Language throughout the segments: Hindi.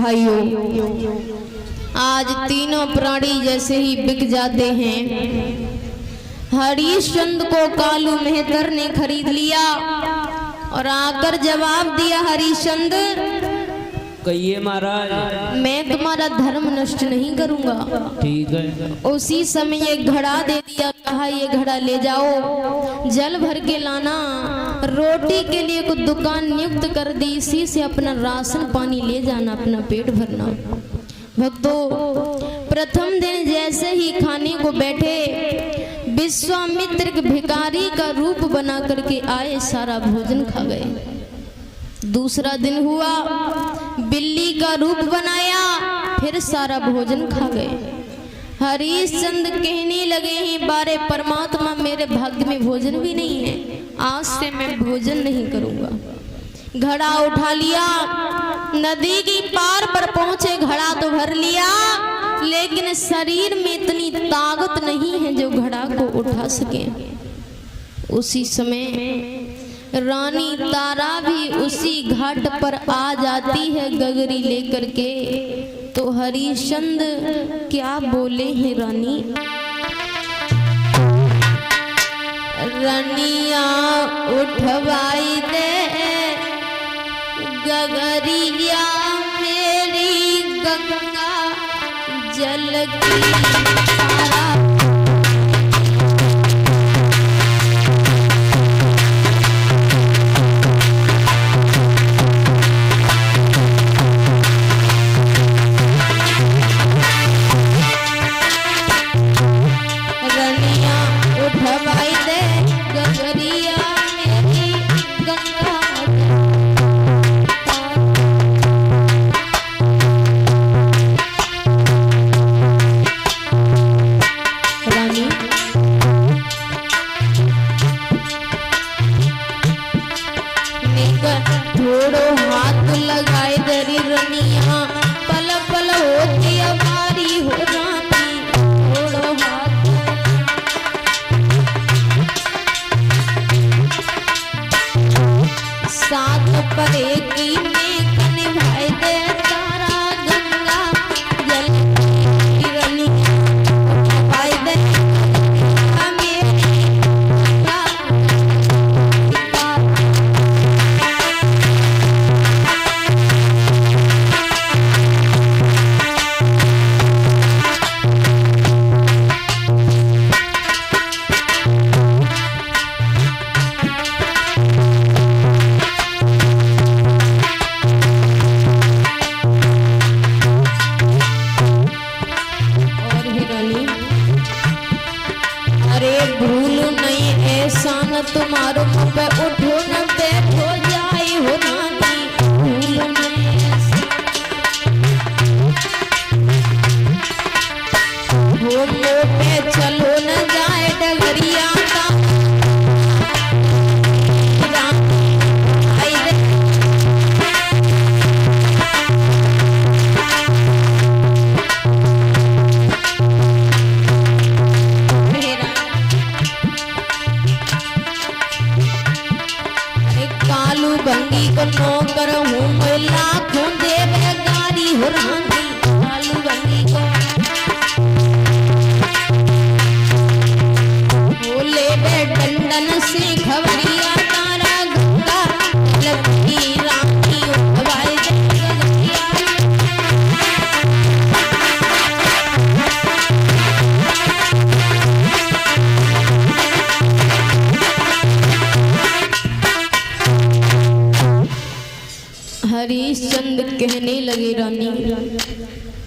भाइयों, आज तीनों प्राणी जैसे ही बिक जाते हैं, हरिश्चंद्र को कालू मेहतर ने खरीद लिया और आकर जवाब दिया, हरिश्चंद्र कहिए महाराज। मैं तुम्हारा धर्म नष्ट नहीं करूंगा। ठीक है। उसी समय ये घड़ा दे दिया, कहा ये घड़ा ले जाओ, जल भर के लाना, रोटी के लिए कुछ दुकान नियुक्त कर दी, इसी से अपना राशन पानी ले जाना, अपना पेट भरना। भक्तों, प्रथम दिन जैसे ही खाने को बैठे, विश्वामित्र के भिखारी का रूप बना करके आए, सारा भोजन खा गए। दूसरा दिन हुआ, बिल्ली का रूप बनाया, फिर सारा भोजन खा गए। हरिश्चंद्र कहने लगे हैं, बारे परमात्मा मेरे भाग्य में भोजन भी नहीं है, आज से मैं भोजन नहीं करूंगा। घड़ा उठा लिया, नदी की पार पर पहुंचे, घड़ा तो भर लिया, लेकिन शरीर में इतनी ताकत नहीं है जो घड़ा को उठा सके। उसी समय रानी तारा भी उसी घाट पर आ जाती है गगरी लेकर के। तो हरिश्चंद्र क्या बोले हैं रानी, रनिया उठवाई दे गगरिया मेरी गंगा जल की धारा। तुम्हारो पे उठो न बैठो जाए हो रानी, भूल पे चलो न जाए डगरिया का। बंगी को नौकर हूँ मैं, लाखों देव गारी हो रानी, कालू बंगी को बोले बे डंडन से खबरिया तारा गंगा लगी रानी उठवाए गगरिया। हरिश्चंद्र कहने लगे, रानी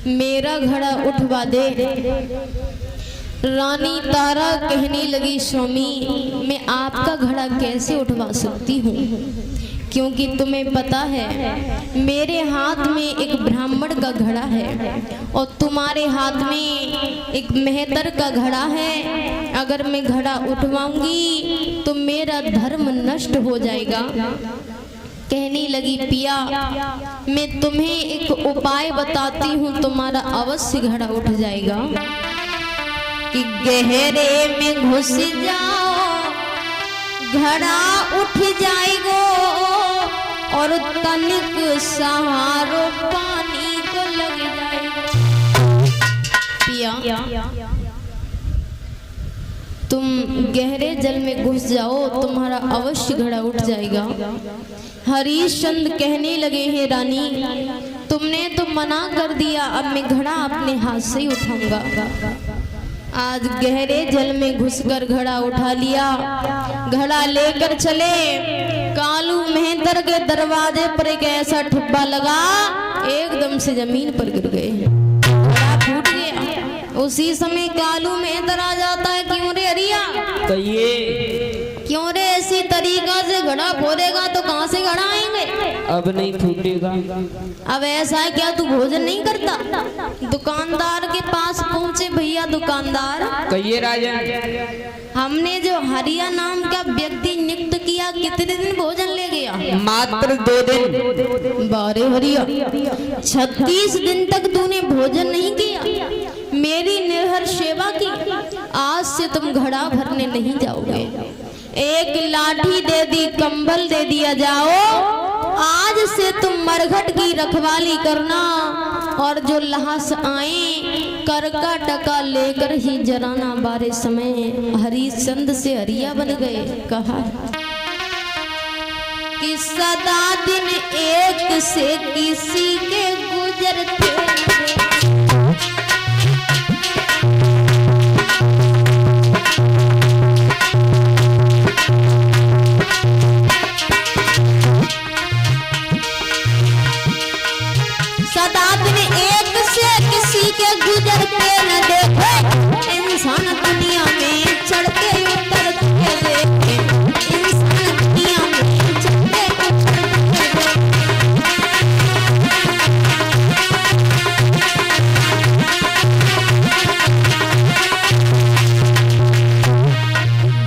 मेरा घड़ा उठवा दे। रानी तारा कहने लगी, स्वामी मैं आपका घड़ा कैसे उठवा सकती हूँ, क्योंकि तुम्हें पता है मेरे हाथ में एक ब्राह्मण का घड़ा है और तुम्हारे हाथ में एक मेहतर का घड़ा है। अगर मैं घड़ा उठवाऊंगी तो मेरा धर्म नष्ट हो जाएगा। कहने लगी, पिया मैं तुम्हें एक उपाय बताती हूँ, तुम्हारा अवश्य घड़ा उठ जाएगा। कि गहरे में घुस जाओ घड़ा उठ जाएगो, और तनिक सहारो पानी को भैया तुम गहरे जल में घुस जाओ, तुम्हारा अवश्य घड़ा उठ जाएगा। हरिश्चंद्र कहने लगे, हैं रानी तुमने तो मना कर दिया, अब मैं घड़ा अपने हाथ से ही उठाऊंगा। आज गहरे जल में घुसकर घड़ा उठा लिया। घड़ा लेकर चले, कालू मेहतर के दरवाजे पर एक ऐसा ठुब्बा लगा, एकदम से जमीन पर गिर गए, घड़ा फूट गया। उसी समय कालू मेहतर आ जाता है, क्यों रे हरिया, क्यों रे ऐसी तरीका से घड़ा फोड़ेगा तो कहाँ से घड़ा आएंगे? अब नहीं फूटेगा। अब ऐसा है क्या, तू भोजन नहीं करता? दुकानदार के पास पहुँचे, भैया दुकानदार कहिए राजा, हमने जो हरिया नाम का व्यक्ति नियुक्त किया कितने दिन भोजन ले गया? मात्र 2 दिन। बारे हरिया 36 दिन तक तूने भोजन नहीं किया, मेरी निर्हर सेवा की, आज से तुम घड़ा भरने नहीं जाओगे। एक लाठी दे दी, कंबल दे दिया, जाओ आज से तुम मरघट की रखवाली करना, और जो लहास आए कर का टका लेकर ही जराना। बारे समय हरिश्चंद्र से हरिया बन गए। कहा कि सदा दिन एक से किसी के गुजरते, सदा दिन एक से किसी के गुजरते न देखे, इंसान दुनिया में चढ़ते उतरते देखे, इंसान दुनिया में चढ़ते उतरते देखे।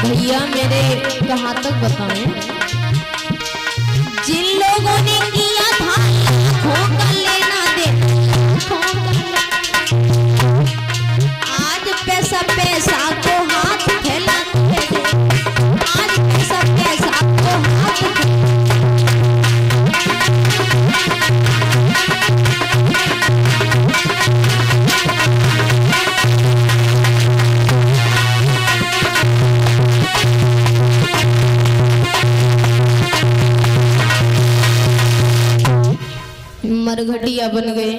भैया मेरे कहाँ तक बताएं, जिन लोगों ने किया था होगा लेना दे, आज पैसा पैसा को हाथ फैलाते थे, आज पैसा पैसा को हाथ मरघटिया बन गए।